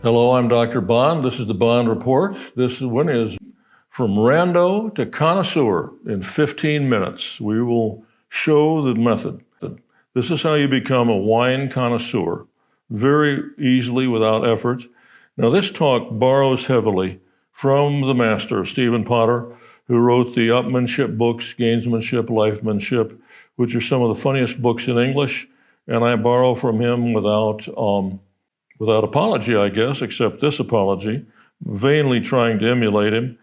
Hello, I'm Dr. Bond. This is the Bond Report. This one is from Rando to Connoisseur in 15 minutes. We will show the method. This is how you become a wine connoisseur, very easily without effort. Now, this talk borrows heavily from the master, Stephen Potter, who wrote the upmanship books, Gamesmanship, Lifemanship, which are some of the funniest books in English. And I borrow from him without apology, I guess, except this apology, vainly trying to emulate him.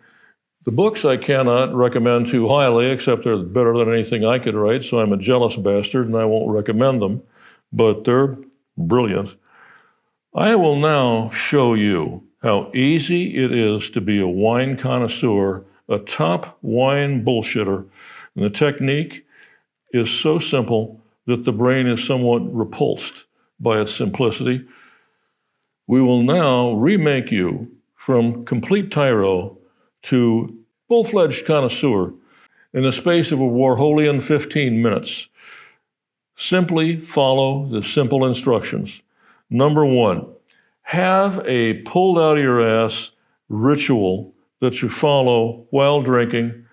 The books I cannot recommend too highly, except they're better than anything I could write, so I'm a jealous bastard and I won't recommend them, but they're brilliant. I will now show you how easy it is to be a wine connoisseur, a top wine bullshitter. And the technique is so simple that the brain is somewhat repulsed by its simplicity. We will now remake you from complete tyro to full-fledged connoisseur in the space of a Warholian 15 minutes. Simply follow the simple instructions. Number one, have a pulled out of your ass ritual that you follow while drinking,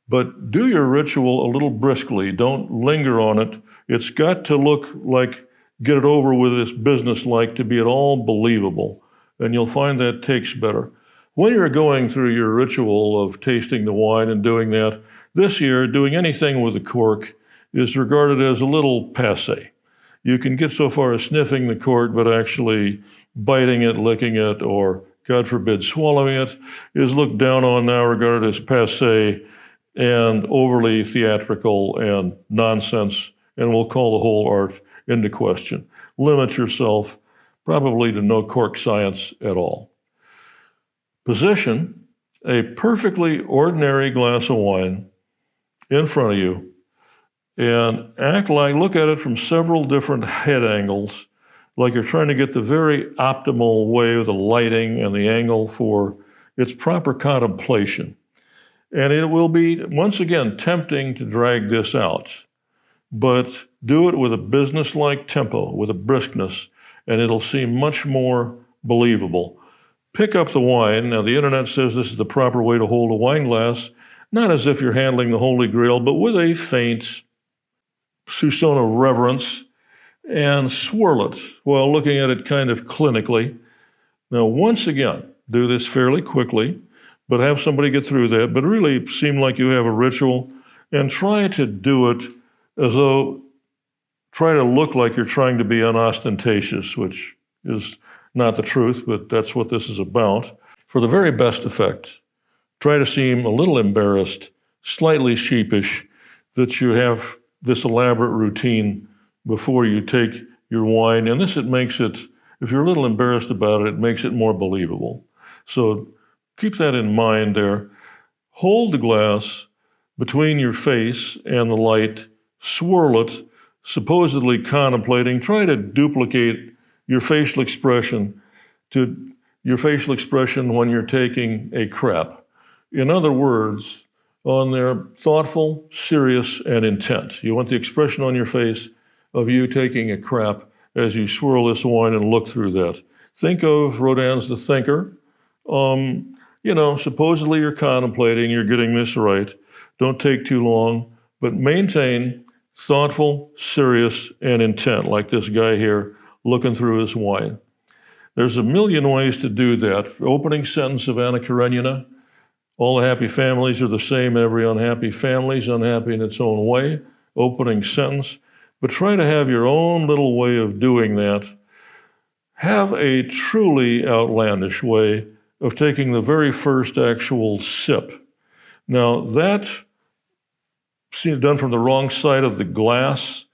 but do your ritual a little briskly. Don't linger on it. It's got to look like get it over with this business-like to be at all believable, and you'll find that takes better. When you're going through your ritual of tasting the wine and doing that, this year, doing anything with a cork is regarded as a little passé. You can get so far as sniffing the cork, but actually biting it, licking it, or, God forbid, swallowing it is looked down on now, regarded as passé and overly theatrical and nonsense, and we'll call the whole art into question. Limit yourself probably to no cork science at all. Position a perfectly ordinary glass of wine in front of you and look at it from several different head angles, like you're trying to get the very optimal way of the lighting and the angle for its proper contemplation. And it will be, once again, tempting to drag this out, but do it with a business-like tempo, with a briskness, and it'll seem much more believable. Pick up the wine. Now, the internet says this is the proper way to hold a wine glass, not as if you're handling the Holy Grail, but with a faint soupçon of reverence, and swirl it while looking at it kind of clinically. Now, once again, do this fairly quickly, but have somebody get through that, but really seem like you have a ritual, and try to do it as though, try to look like you're trying to be unostentatious, which is not the truth, but that's what this is about. For the very best effect, try to seem a little embarrassed, slightly sheepish, that you have this elaborate routine before you take your wine. And this, it makes it, if you're a little embarrassed about it, it makes it more believable. So keep that in mind there. Hold the glass between your face and the light, swirl it, supposedly contemplating. Try to duplicate your facial expression when you're taking a crap. In other words, on there, thoughtful, serious, and intent. You want the expression on your face of you taking a crap as you swirl this wine and look through that. Think of Rodin's The Thinker. Supposedly you're contemplating, you're getting this right. Don't take too long, but maintain thoughtful, serious, and intent, like this guy here looking through his wine. There's a million ways to do that. Opening sentence of Anna Karenina, all the happy families are the same, every unhappy family is unhappy in its own way. Opening sentence. But try to have your own little way of doing that. Have a truly outlandish way of taking the very first actual sip. Now, that seems done from the wrong side of the glass.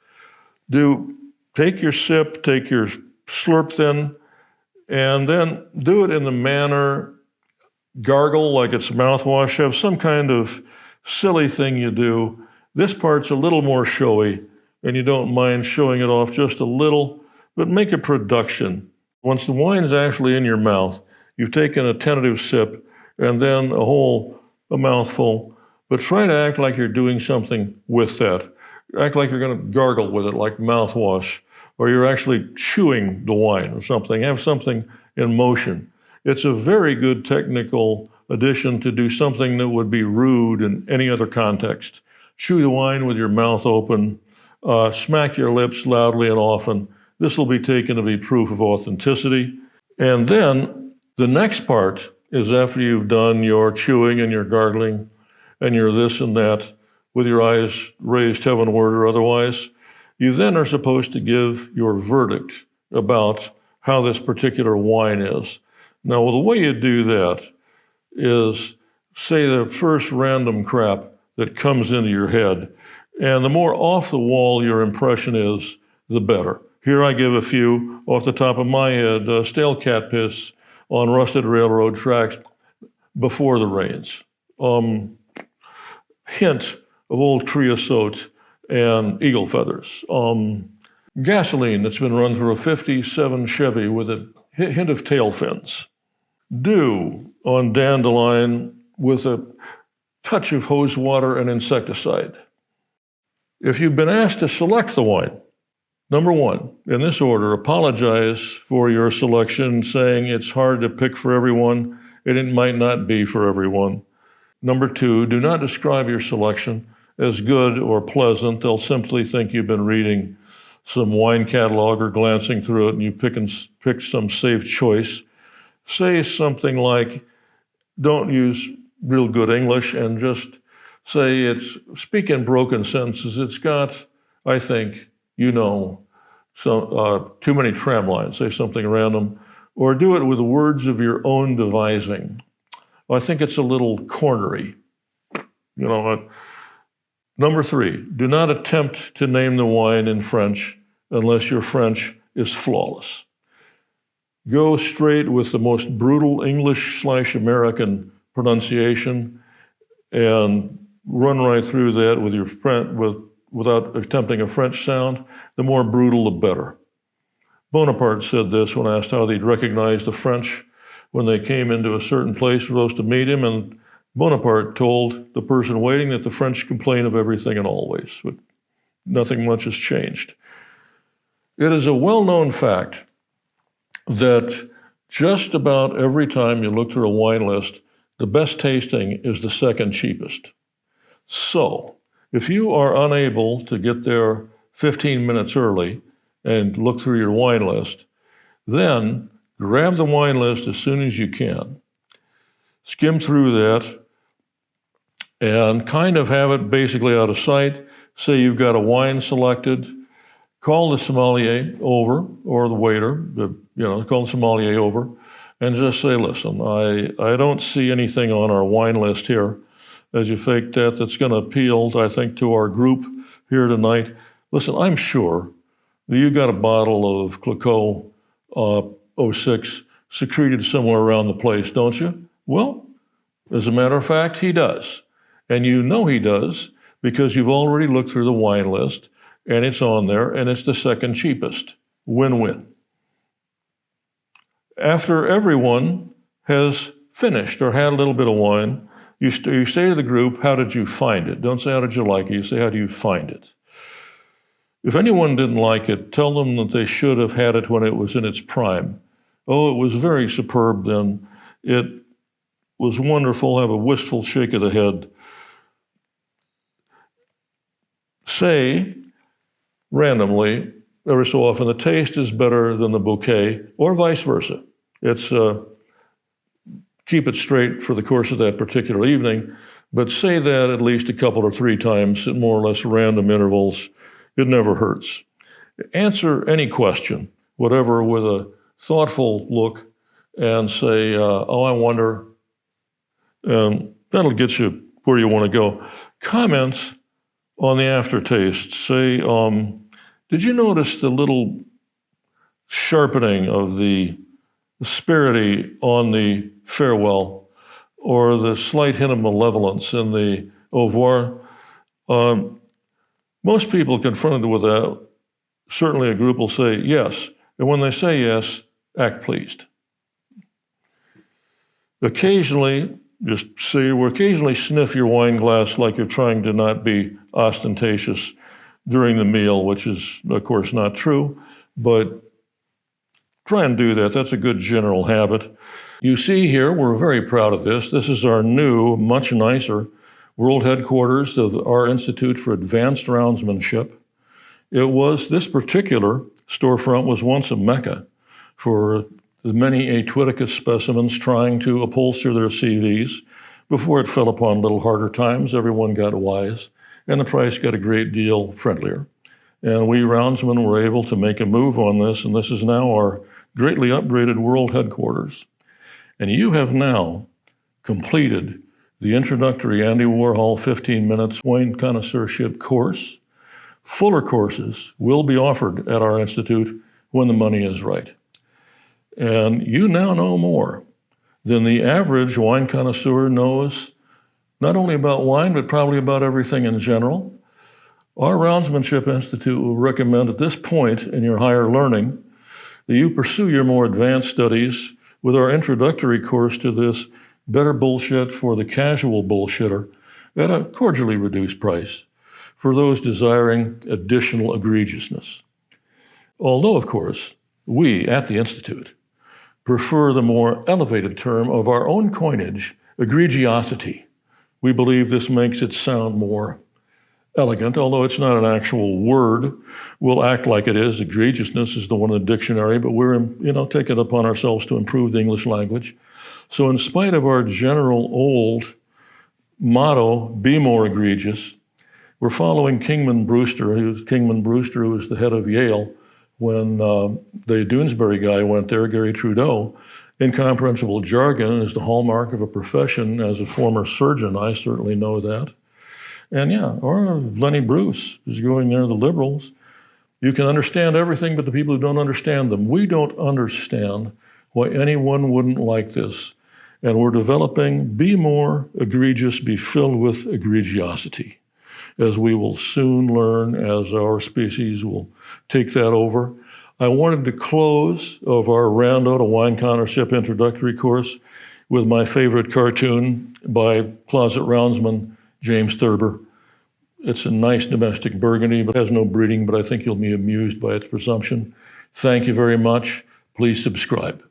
Take your sip, take your slurp then, and then do it in the manner, gargle like it's mouthwash, have some kind of silly thing you do. This part's a little more showy, and you don't mind showing it off just a little, but make a production. Once the wine's actually in your mouth, you've taken a tentative sip and then a mouthful, but try to act like you're doing something with that. Act like you're going to gargle with it like mouthwash, or you're actually chewing the wine or something. Have something in motion. It's a very good technical addition to do something that would be rude in any other context. Chew the wine with your mouth open, smack your lips loudly and often. This will be taken to be proof of authenticity. And then the next part is after you've done your chewing and your gargling and your this and that with your eyes raised heavenward or otherwise, you then are supposed to give your verdict about how this particular wine is. Now, the way you do that is say the first random crap that comes into your head, and the more off the wall your impression is, the better. Here I give a few off the top of my head. Stale cat piss on rusted railroad tracks before the rains. Hint of old creosote and eagle feathers. Gasoline that's been run through a 57 Chevy with a hint of tail fins. Dew on dandelion with a touch of hose water and insecticide. If you've been asked to select the wine, number one, in this order, apologize for your selection, saying it's hard to pick for everyone and it might not be for everyone. Number two, do not describe your selection as good or pleasant. They'll simply think you've been reading some wine catalog or glancing through it and you pick some safe choice. Say something like, don't use real good English and just say speak in broken sentences. It's got, I think, too many tram lines. Say something random. Or do it with words of your own devising. I think it's a little cornery. Number three, do not attempt to name the wine in French unless your French is flawless. Go straight with the most brutal English/American pronunciation and run right through that without attempting a French sound. The more brutal, the better. Bonaparte said this when asked how they'd recognize the French when they came into a certain place supposed to meet him, and Bonaparte told the person waiting that the French complain of everything and always, but nothing much has changed. It is a well-known fact that just about every time you look through a wine list, the best tasting is the second cheapest. So, if you are unable to get there 15 minutes early and look through your wine list, then grab the wine list as soon as you can. Skim through that and kind of have it basically out of sight. Say you've got a wine selected, call the sommelier over, or the waiter, call the sommelier over, and just say, listen, I don't see anything on our wine list here as you fake that's going to appeal, I think, to our group here tonight. Listen, I'm sure that you got a bottle of Clicquot 06 secreted somewhere around the place, don't you? Well, as a matter of fact, he does. And you know he does because you've already looked through the wine list and it's on there and it's the second cheapest. Win-win. After everyone has finished or had a little bit of wine, you say to the group, how did you find it? Don't say, how did you like it? You say, how do you find it? If anyone didn't like it, tell them that they should have had it when it was in its prime. Oh, it was very superb then. It was wonderful. Have a wistful shake of the head. Say, randomly, every so often, the taste is better than the bouquet, or vice versa. It's keep it straight for the course of that particular evening, but say that at least a couple or three times at more or less random intervals. It never hurts. Answer any question, whatever, with a thoughtful look and say, oh, I wonder. That'll get you where you want to go. Comments on the aftertaste. Say, did you notice the little sharpening of the asperity on the farewell, or the slight hint of malevolence in the au revoir? Most people confronted with that, certainly a group will say yes. And when they say yes, act pleased. Occasionally, just say, or occasionally sniff your wine glass like you're trying to not be ostentatious during the meal, which is, of course, not true. But Try and do that. That's a good general habit. You see here, we're very proud of this. This is our new, much nicer world headquarters of our Institute for Advanced Roundsmanship. This particular storefront was once a mecca for the many Atuiticus specimens trying to upholster their CVs. Before it fell upon little harder times, everyone got wise, and the price got a great deal friendlier. And we roundsmen were able to make a move on this, and this is now our greatly upgraded world headquarters. And you have now completed the introductory Andy Warhol 15 Minutes Wine Connoisseurship course. Fuller courses will be offered at our institute when the money is right. And you now know more than the average wine connoisseur knows, not only about wine, but probably about everything in general. Our Roundsmanship Institute will recommend at this point in your higher learning that you pursue your more advanced studies with our introductory course to this Better Bullshit for the Casual Bullshitter at a cordially reduced price for those desiring additional egregiousness. Although, of course, we at the Institute prefer the more elevated term of our own coinage, egregiosity. We believe this makes it sound more elegant, although it's not an actual word. We'll act like it is. Egregiousness is the one in the dictionary, but we're, taking it upon ourselves to improve the English language. So in spite of our general old motto, be more egregious, we're following Kingman Brewster, who was the head of Yale when the Doonesbury guy went there, Gary Trudeau. Incomprehensible jargon is the hallmark of a profession. As a former surgeon, I certainly know that. And or Lenny Bruce is going there, the liberals. You can understand everything but the people who don't understand them. We don't understand why anyone wouldn't like this. And we're developing be more egregious, be filled with egregiosity, as we will soon learn as our species will take that over. I wanted to close of our Rando to Wine Connoisseurship introductory course with my favorite cartoon by closet roundsman James Thurber. It's a nice domestic Burgundy, but has no breeding, but I think you'll be amused by its presumption. Thank you very much. Please subscribe.